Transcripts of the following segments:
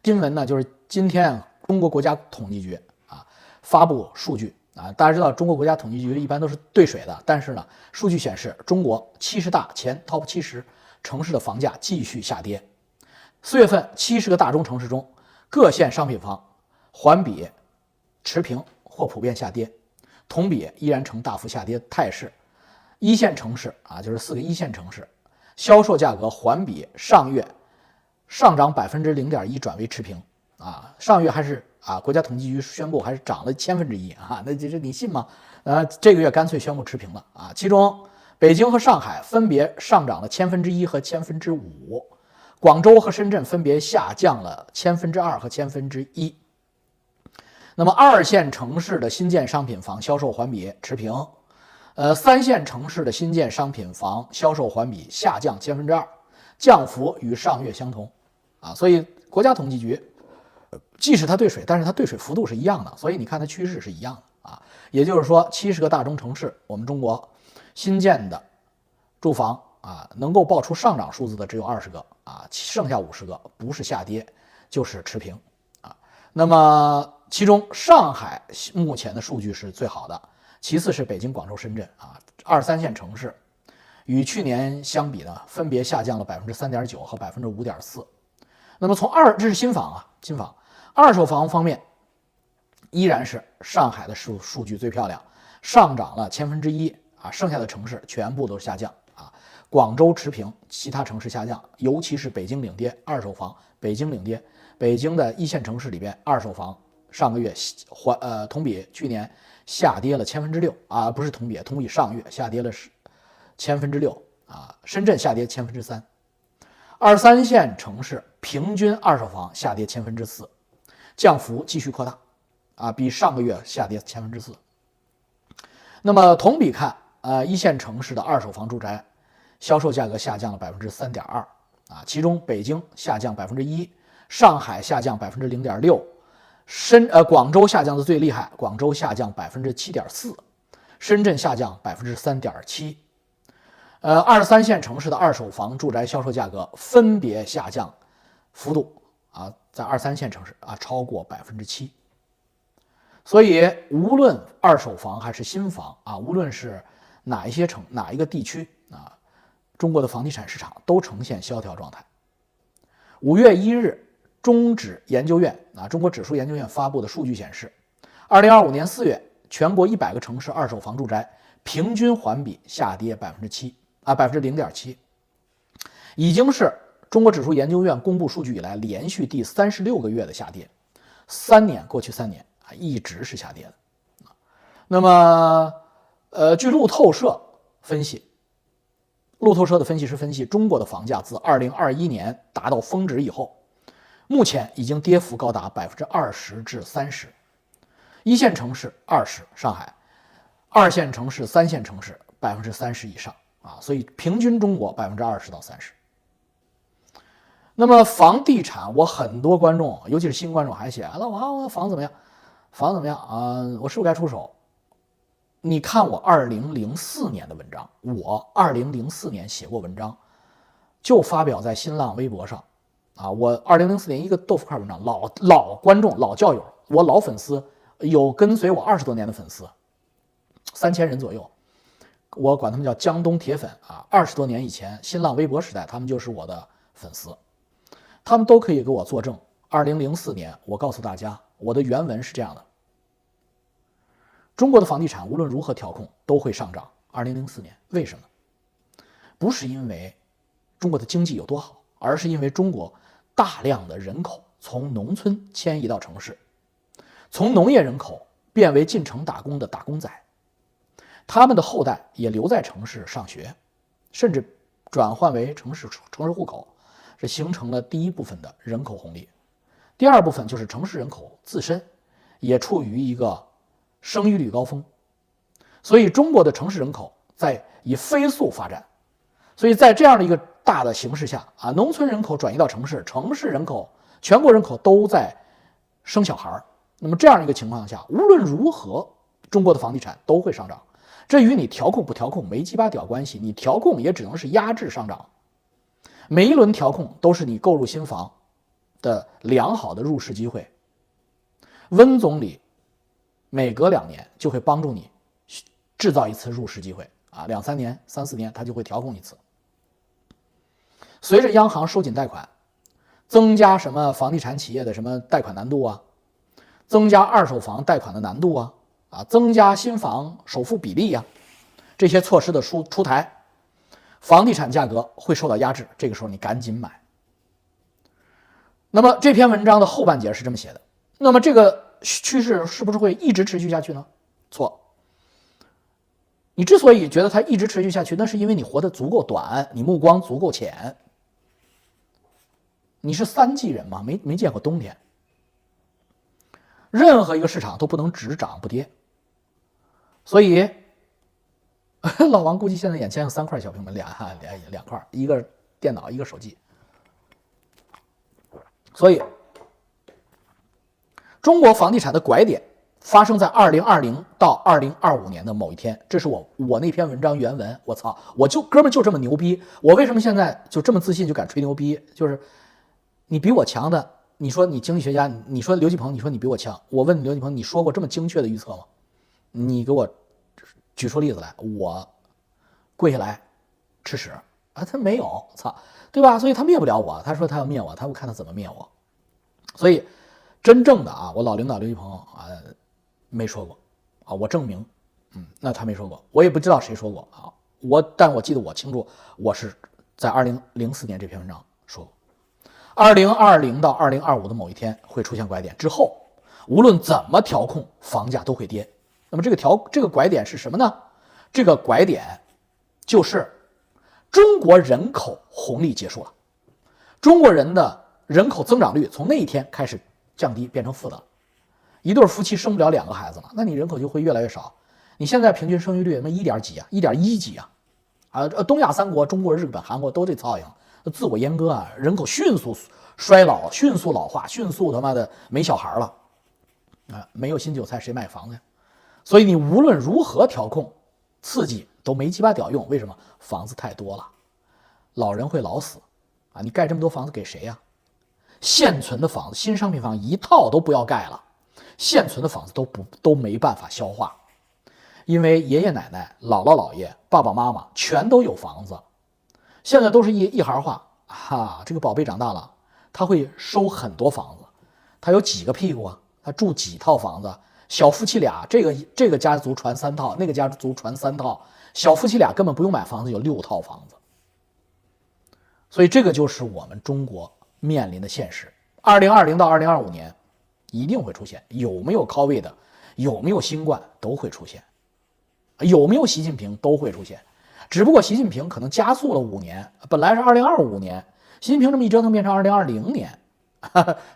新闻呢，就是今天中国国家统计局发布数据大家知道中国国家统计局一般都是兑水的，但是呢，数据显示中国70大前 Top 70城市的房价继续下跌。4月份70个大中城市中，各县商品房环比持平或普遍下跌，同比依然呈大幅下跌态势。一线城市就是4个一线城市，销售价格环比上月上涨0.1%转为持平上月还是国家统计局宣布还是涨了1/1000那这你信吗？这个月干脆宣布持平了其中北京和上海分别上涨了1/1000和5%，广州和深圳分别下降了2%和1%。那么2线城市的新建商品房销售环比持平，3线城市的新建商品房销售环比下降2%，降幅与上月相同所以国家统计局即使它兑水，但是它兑水幅度是一样的，所以你看它趋势是一样的也就是说70个大中城市，我们中国新建的住房能够报出上涨数字的只有20个剩下50个不是下跌就是持平那么其中上海目前的数据是最好的，其次是北京、广州、深圳2、3线城市与去年相比呢，分别下降了3.9%和5.4%。那么这是新房新房二手房方面，依然是上海的数据最漂亮，上涨了1/1000剩下的城市全部都下降广州持平，其他城市下降，尤其是北京领跌，二手房北京领跌，北京的一线城市里边，二手房上个月同比去年下跌了6%不是同比上月下跌了6%深圳下跌3%。2、3线城市平均二手房下跌4%，降幅继续扩大比上个月下跌4%。那么同比看一线城市的二手房住宅销售价格下降了3.2%其中北京下降1%，上海下降0.6%，广州下降的最厉害，广州下降7.4%，深圳下降3.7%。2、3线城市的二手房住宅销售价格分别下降幅度在2、3线城市超过7%。所以无论二手房还是新房无论是哪一个地区中国的房地产市场都呈现萧条状态。5月1日，中指研究院中国指数研究院发布的数据显示，2025年4月，全国100个城市二手房住宅平均环比下跌0.7%，已经是中国指数研究院公布数据以来连续第36个月的下跌，过去3年一直是下跌的。那么据路透社分析，路透社的分析师分析中国的房价自2021年达到峰值以后，目前已经跌幅高达20%至30%，一线城市20%，上海2线城市、3线城市30%以上所以平均中国20%到30%。那么房地产，我很多观众，尤其是新观众还写老王房怎么样？房怎么样我是不是该出手？你看我2004年的文章，我2004年写过文章，就发表在新浪微博上我2004年一个豆腐块文章，老观众、老教友，我老粉丝，有跟随我20多年的粉丝，3000人左右，我管他们叫江东铁粉20多年以前新浪微博时代，他们就是我的粉丝，他们都可以给我作证。2004年我告诉大家，我的原文是这样的：中国的房地产无论如何调控都会上涨。2004年为什么？不是因为中国的经济有多好，而是因为中国大量的人口从农村迁移到城市，从农业人口变为进城打工的打工仔，他们的后代也留在城市上学，甚至转换为城市户口，这形成了第一部分的人口红利。第二部分就是城市人口自身也处于一个生育率高峰，所以中国的城市人口在以飞速发展，所以在这样的一个大的形势下农村人口转移到城市，城市人口全国人口都在生小孩，那么这样一个情况下，无论如何中国的房地产都会上涨，这与你调控不调控没鸡巴屌关系，你调控也只能是压制上涨，每一轮调控都是你购入新房的良好的入市机会。温总理每隔2年就会帮助你制造一次入市机会啊，2、3年、3、4年他就会调控一次。随着央行收紧贷款，增加什么房地产企业的什么贷款难度啊，增加二手房贷款的难度啊，增加新房首付比例这些措施的出台，房地产价格会受到压制，这个时候你赶紧买。那么这篇文章的后半节是这么写的，那么这个趋势是不是会一直持续下去呢？错。你之所以觉得它一直持续下去，那是因为你活得足够短，你目光足够浅。你是3季人嘛，没见过冬天。任何一个市场都不能只涨不跌，所以老王估计现在眼前有3块小平板，两块，一个电脑，一个手机。所以中国房地产的拐点发生在2020到2025年的某一天，这是我那篇文章原文。我操，哥们就这么牛逼，我为什么现在就这么自信就敢吹牛逼？就是你比我强的，你说你经济学家，你说刘继鹏，你说你比我强，我问刘继鹏，你说过这么精确的预测吗？你给我举出例子来，我跪下来吃屎啊！他没有，操，对吧？所以他灭不了我，他说他要灭我，我看他怎么灭我。所以真正的我老领导刘继鹏没说过我证明，那他没说过，我也不知道谁说过但我记得我清楚，我是在2004年这篇文章说过。2020到2025的某一天会出现拐点，之后无论怎么调控，房价都会跌。那么这个拐点是什么呢？这个拐点就是中国人口红利结束了，中国人的人口增长率从那一天开始降低，变成负的。一对夫妻生不了2个孩子了，那你人口就会越来越少。你现在平均生育率什么1.几1.1几东亚3国，中国、日本、韩国都这操性，自我阉割人口迅速衰老，迅速老化，迅速他妈的没小孩了没有新韭菜谁买房子呀？所以你无论如何调控刺激都没鸡巴屌用。为什么？房子太多了，老人会老死你盖这么多房子给谁呀？现存的房子，新商品房一套都不要盖了，现存的房子都没办法消化，因为爷爷奶奶、姥姥姥爷、爸爸妈妈全都有房子，现在都是一孩化这个宝贝长大了，他会收很多房子，他有几个屁股他住几套房子，小夫妻俩，这个家族传3套，那个家族传3套，小夫妻俩根本不用买房子，有6套房子。所以这个就是我们中国面临的现实。2020到2025年一定会出现，有没有COVID的，有没有新冠都会出现，有没有习近平都会出现，只不过习近平可能加速了5年，本来是2025年，习近平这么一折腾变成2020年，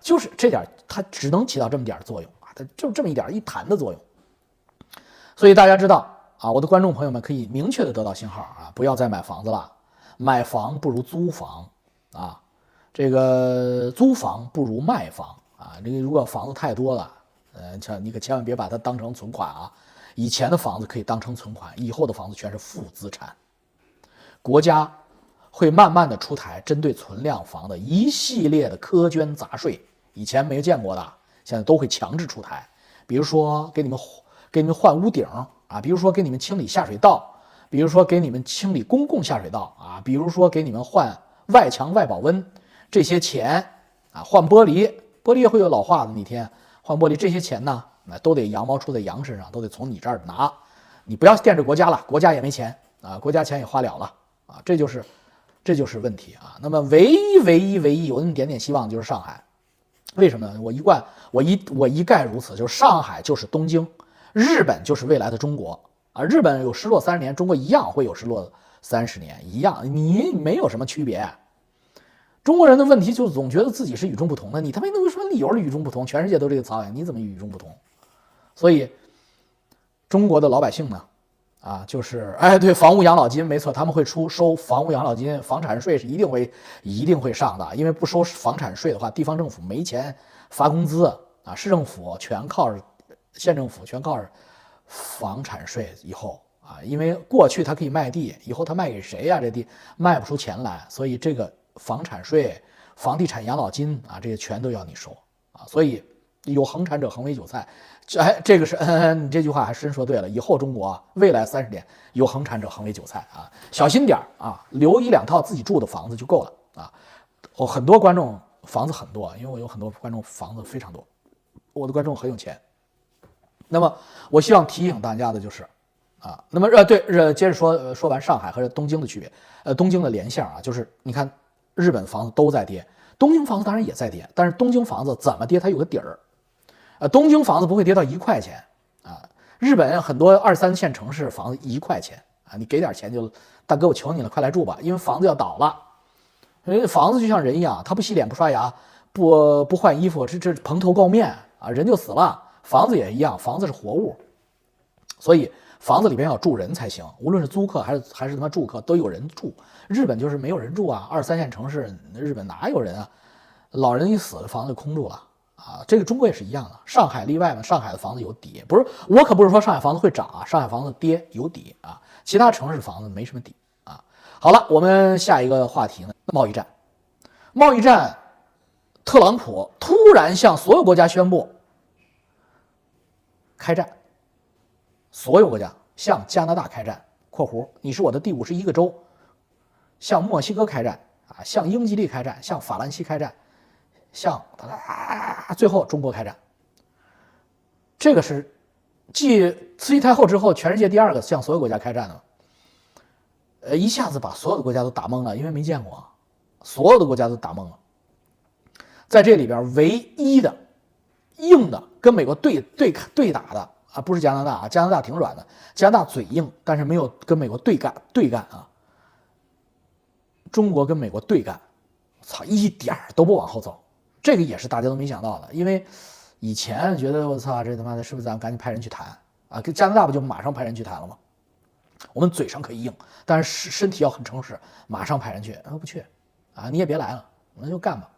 就是这点，它只能起到这么点作用它就这么一弹的作用。所以大家知道我的观众朋友们可以明确的得到信号不要再买房子了，买房不如租房这个租房不如卖房这个如果房子太多了你可千万别把它当成存款以前的房子可以当成存款，以后的房子全是负资产。国家会慢慢的出台针对存量房的一系列的苛捐杂税，以前没有见过的，现在都会强制出台。比如说给你们换屋顶比如说给你们清理下水道，比如说给你们清理公共下水道比如说给你们换外墙外保温，这些钱换玻璃也会有老化的那天，换玻璃这些钱呢都得羊毛出在羊身上，都得从你这儿拿，你不要惦着国家了，国家也没钱国家钱也花了这就是问题那么唯一有那么点希望就是上海。为什么呢？我一概如此，就是上海就是东京，日本就是未来的中国日本有失落30年，中国一样会有失落30年，一样，你没有什么区别。中国人的问题就总觉得自己是与众不同的，你他妈能有什么理由是与众不同？全世界都这个操性，你怎么与众不同？所以中国的老百姓呢就是对，房屋养老金没错，他们会收房屋养老金，房产税是一定会上的，因为不收房产税的话，地方政府没钱发工资市政府全靠着县政府全靠着房产税以后因为过去他可以卖地，以后他卖给谁这地卖不出钱来，所以这个房产税、房地产养老金啊，这些全都要你收啊。所以有恒产者恒为韭菜，这个是你这句话还真说对了。以后中国啊，未来30年有恒产者恒为韭菜啊，小心点啊，留1-2套自己住的房子就够了啊。我很多观众房子很多，因为我有很多观众房子非常多，我的观众很有钱。那么我希望提醒大家的就是啊，那么接着说完上海和东京的区别，东京的连线啊，就是你看日本房子都在跌，东京房子当然也在跌，但是东京房子怎么跌它有个底儿，东京房子不会跌到1块钱啊，日本很多2、3线城市房子1块钱啊，你给点钱就大哥我求你了，快来住吧，因为房子要倒了。房子就像人一样，他不洗脸不刷牙不换衣服，这蓬头垢面啊，人就死了。房子也一样，房子是活物，所以房子里边要住人才行，无论是租客还是他妈住客都有人住。日本就是没有人住啊，2、3线城市日本哪有人啊？老人一死了，房子就空住了啊。这个中国也是一样的，上海例外嘛，上海的房子有底，不是我可不是说上海房子会涨啊，上海房子跌有底啊，其他城市房子没什么底啊。好了，我们下一个话题呢，贸易战。贸易战，特朗普突然向所有国家宣布开战，所有国家向加拿大开战（括弧你是我的第51个州），向墨西哥开战啊，向英吉利开战，向法兰西开战，向最后中国开战。这个是继慈禧太后之后，全世界第2个向所有国家开战的。一下子把所有的国家都打懵了，因为没见过，所有的国家都打懵了。在这里边，唯一的硬的跟美国对打的啊，不是加拿大啊，加拿大挺软的，加拿大嘴硬，但是没有跟美国对干啊。中国跟美国对干，操，一点都不往后走，这个也是大家都没想到的，因为以前觉得我操，这他妈的是不是咱们赶紧派人去谈啊？跟加拿大不就马上派人去谈了吗？我们嘴上可以硬，但是身体要很诚实，马上派人去，不去啊，你也别来了，那就干吧。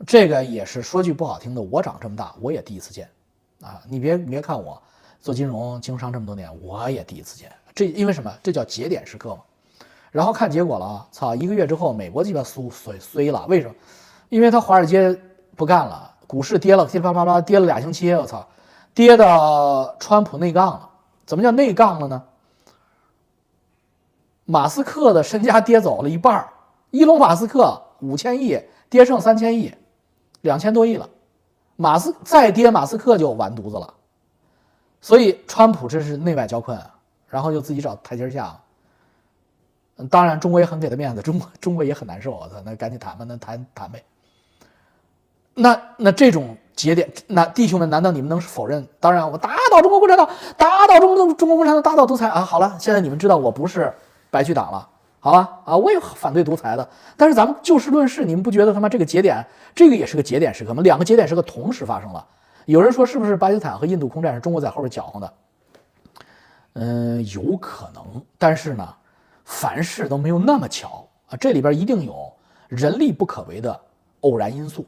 这个也是说句不好听的，我长这么大我也第一次见啊！你别看我做金融经商这么多年，我也第一次见。这因为什么？这叫节点时刻嘛。然后看结果了啊！操，1个月之后，美国鸡巴衰了，为什么？因为他华尔街不干了，股市跌了，噼里啪啦跌了2星期，我操，跌到川普内杠了。怎么叫内杠了呢？马斯克的身家跌走了一半，伊隆马斯克5000亿跌剩3000亿，2000多亿了。再跌，马斯克就完犊子了。所以川普这是内外交困，然后就自己找台阶下。当然，中国也很给他面子，中国也很难受。我操，那赶紧谈吧，那谈呗。那这种节点，那弟兄们，难道你们能否认？当然，我打倒中国共产党，打倒中国共产党，打倒独裁啊！好了，现在你们知道我不是白区党了，好吧？啊，我也反对独裁的。但是咱们就事论事，你们不觉得他妈这个节点，这个也是个节点时刻吗？2个节点时刻同时发生了。有人说是不是巴基斯坦和印度空战是中国在后边搅和的？有可能，但是呢，凡事都没有那么巧啊，这里边一定有人力不可为的偶然因素。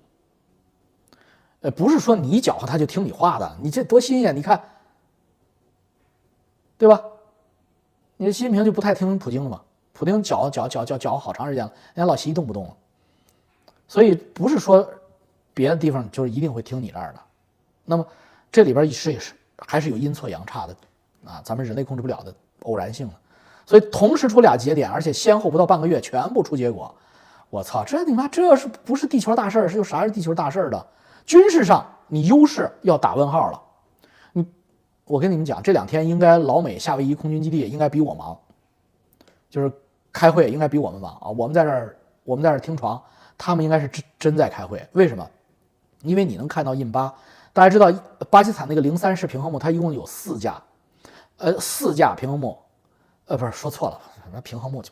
不是说你搅和他就听你话的，你这多新鲜！你看，对吧？你的习近平就不太听普京的嘛？普京搅和好长时间了，人家老习一动不动了。所以不是说别的地方就是一定会听你这儿的。那么这里边还是有阴错阳差的啊，咱们人类控制不了的偶然性的。所以同时出俩节点，而且先后不到半个月，全部出结果。我操，这你妈这是不是地球大事？是有啥是地球大事的？军事上你优势要打问号了。我跟你们讲，这2天应该老美夏威夷空军基地应该比我忙，就是开会应该比我们忙啊。我们在这儿听床，他们应该是真在开会。为什么？因为你能看到印巴，大家知道巴基斯坦那个03式平衡木，它一共有4架，4架平衡木，不是说错了，什么平衡木就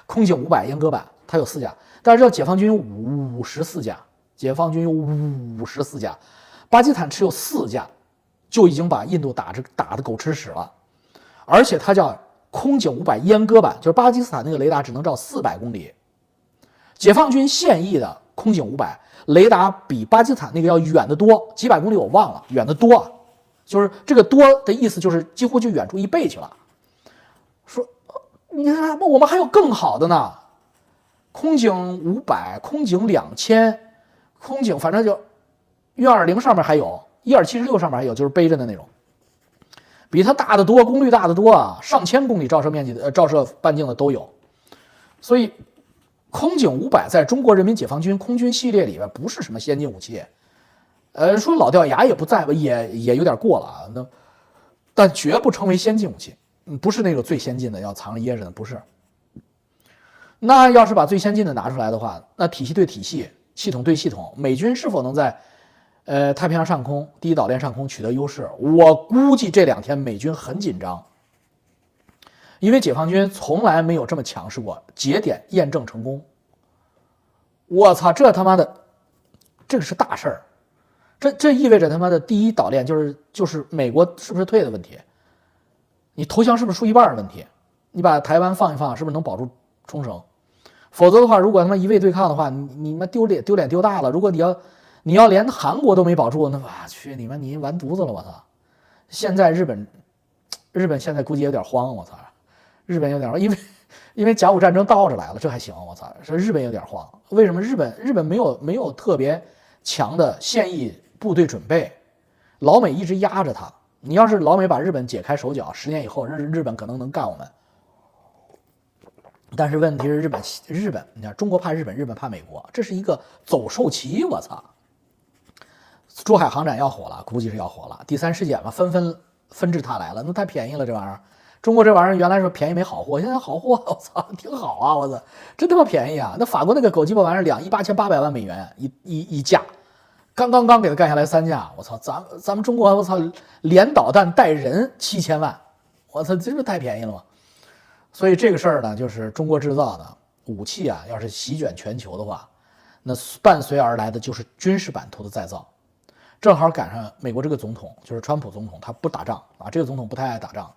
空警500阉割版，它有4架。大家知道解放军有54架，解放军有54架，巴基斯坦只有4架。就已经把印度打得狗吃屎了，而且它叫空警500阉割版，就是巴基斯坦那个雷达只能照400公里，解放军现役的空警500雷达比巴基斯坦那个要远得多，几百公里我忘了，远得多，就是这个多的意思就是几乎就远出1倍去了。说你看我们还有更好的呢，空警500、空警2000、空警反正就运220上面还有，1.76上面还有，就是背着的那种，比它大得多，功率大得多啊，上千公里照射面积的照射半径的都有。所以空警500在中国人民解放军空军系列里边不是什么先进武器，说老掉牙也不在吧，也有点过了啊。但绝不称为先进武器，不是那个最先进的要藏着掖着的，不是。那要是把最先进的拿出来的话，那体系对体系，系统对系统，美军是否能在太平洋上空第一岛链上空取得优势？我估计这2天美军很紧张，因为解放军从来没有这么强势过，节点验证成功。我操，这他妈的，这个是大事儿，这意味着他妈的第一岛链就是美国是不是退的问题，你投降是不是输一半的问题，你把台湾放一放，是不是能保住冲绳？否则的话，如果他妈一味对抗的话，你们丢脸丢大了。如果你要连韩国都没保住，那我去你们你完犊子了！我操！现在日本现在估计有点慌，我操！日本有点慌，因为甲午战争倒着来了，这还行，我操！说日本有点慌，为什么？日本没有特别强的现役部队准备，老美一直压着他。你要是老美把日本解开手脚，10年以后日本可能能干我们。但是问题是日本，你看中国怕日本，日本怕美国，这是一个走兽棋，我操！珠海航展要火了，估计是要火了。第3世界嘛，纷纷纷至沓来了，那太便宜了这玩意儿。中国这玩意儿原来说便宜没好货，现在好货，我操，挺好啊！我操，真他妈便宜啊！那法国那个狗鸡巴玩意儿，2亿8800万美元一架，刚给他干下来3架，我操，咱们中国我操连导弹带人7000万，我操，这不太便宜了吗？所以这个事儿呢，就是中国制造的武器啊，要是席卷全球的话，那伴随而来的就是军事版图的再造。正好赶上美国这个总统，就是川普总统，他不打仗啊，这个总统不太爱打仗，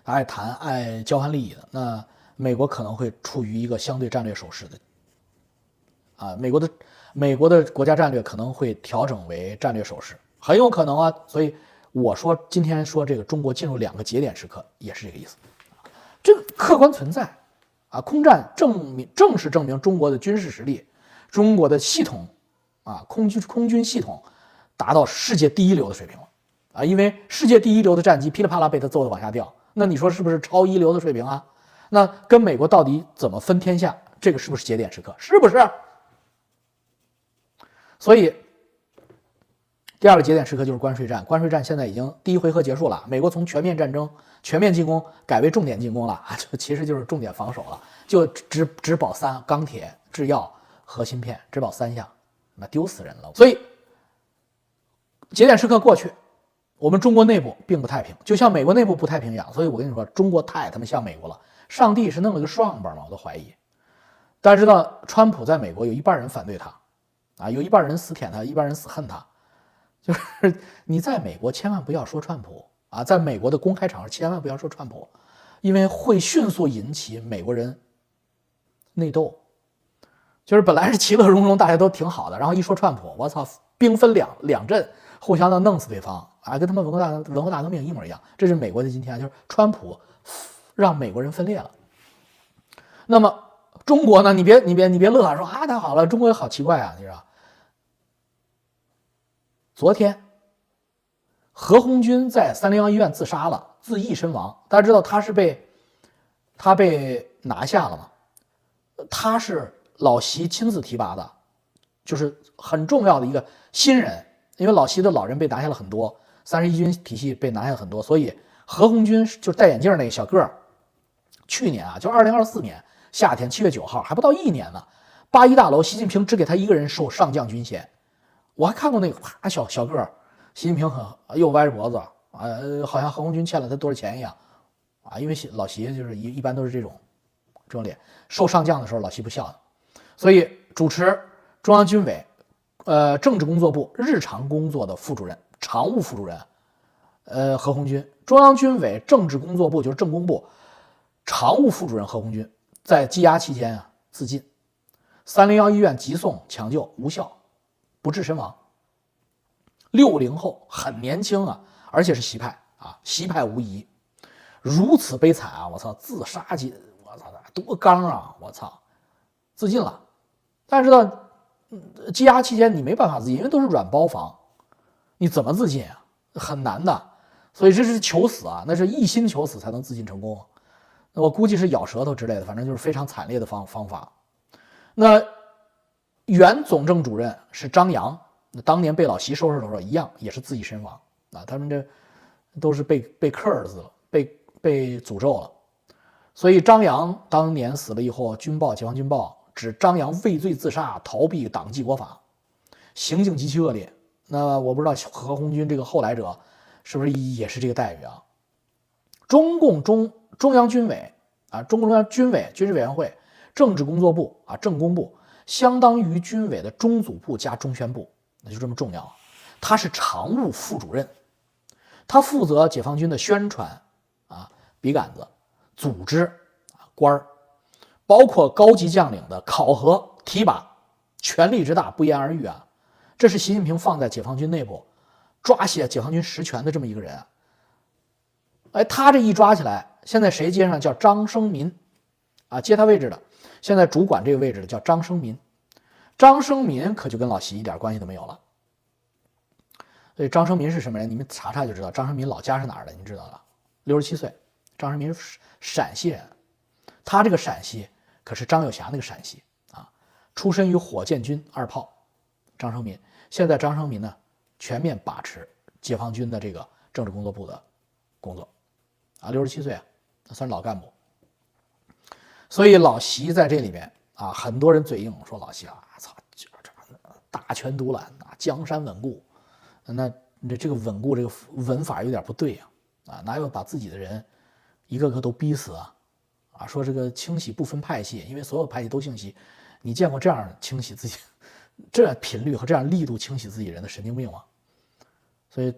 他爱谈爱交换利益的。那美国可能会处于一个相对战略守势的啊，美国的国家战略可能会调整为战略守势，很有可能啊。所以我说今天说这个中国进入2个节点时刻，也是这个意思。这个客观存在啊，空战正式证明中国的军事实力，中国的系统啊，空军系统达到世界第一流的水平了啊！因为世界第一流的战机噼里啪啦被他揍得往下掉，那你说是不是超一流的水平啊？那跟美国到底怎么分天下？这个是不是节点时刻？是不是？所以第2个节点时刻就是关税战，关税战现在已经第1回合结束了，美国从全面战争、全面进攻改为重点进攻了，就其实就是重点防守了，就只保3：钢铁、制药和芯片，只保3项，那丢死人了。所以节点时刻过去，我们中国内部并不太平，就像美国内部不太平一样。所以我跟你说，中国太他妈像美国了，上帝是弄了个双棒吗？我都怀疑。大家知道，川普在美国有一半人反对他，啊，有一半人死舔他，一半人死恨他。就是你在美国千万不要说川普啊，在美国的公开场合千万不要说川普，因为会迅速引起美国人内斗。就是本来是其乐融融，大家都挺好的，然后一说川普，我操，兵分两阵，互相的弄死对方啊，跟他们文化大革命一模一样。这是美国的今天，就是川普让美国人分裂了。那么中国呢？你别乐啊，说啊太好了，中国也好奇怪啊，你知道？昨天，何鸿钧在301医院自杀了，自缢身亡。大家知道他被拿下了吗？他是老习亲自提拔的，就是很重要的一个新人。因为老习的老人被拿下了很多，31军体系被拿下了很多，所以何鸿钧就是戴眼镜那个小个儿，去年啊，就2024年夏天7月9号，还不到1年呢。8·1大楼，习近平只给他一个人授上将军衔。我还看过那个小个儿，习近平又歪着脖子啊，好像何鸿钧欠了他多少钱一样啊。因为老习就是一般都是这种脸，授上将的时候老习不笑的，所以主持中央军委政治工作部日常工作的副主任、常务副主任何鸿钧，中央军委政治工作部就是政工部常务副主任何鸿钧在羁押期间啊自尽，301医院急送抢救无效。不治身亡，60后很年轻啊，而且是习派啊，习派无疑，如此悲惨啊！我操，自杀级，我操，多刚啊！我操，自尽了。大家知道，羁押期间你没办法自尽，因为都是软包房，你怎么自尽啊？很难的。所以这是求死啊，那是一心求死才能自尽成功。我估计是咬舌头之类的，反正就是非常惨烈的方法。那原总政主任是张扬，那当年被老习收拾的时候一样，也是自缢身亡啊。他们这都是被克儿子了，被诅咒了。所以张扬当年死了以后，军报解放军报指张扬畏罪自杀，逃避党纪国法，行径极其恶劣。那我不知道何鸿钧这个后来者是不是也是这个待遇啊？中共中央军委啊，中共中央军委军事委员会政治工作部啊，政工部相当于军委的中组部加中宣部，那就这么重要。他是常务副主任，他负责解放军的宣传啊、笔杆子、组织啊、官儿，包括高级将领的考核、提拔，权力之大不言而喻啊。这是习近平放在解放军内部抓写解放军实权的这么一个人啊。哎，他这一抓起来，现在谁接上？叫张生民啊，接他位置的，现在主管这个位置的叫张生民。张生民可就跟老习一点关系都没有了。所以张生民是什么人？你们查查就知道。张生民老家是哪儿的？你知道了，67岁。张生民是陕西人，他这个陕西可是张友侠那个陕西啊，出身于火箭军2炮。张生民现在张生民呢，全面把持解放军的这个政治工作部的工作啊，67岁啊，那算是老干部。所以老习在这里面啊，很多人嘴硬说老习啊，操，大权独揽啊，江山稳固。那这个稳固这个文法有点不对啊，哪有把自己的人一个个都逼死啊？说这个清洗不分派系，因为所有派系都清洗，你见过这样清洗自己这样频率和这样力度清洗自己人的神经病吗？所以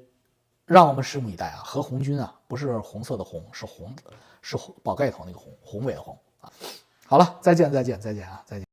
让我们拭目以待啊！何鸿钧啊，不是红色的红，是宝盖头那个红，宏伟的宏啊！好了，再见啊，再见。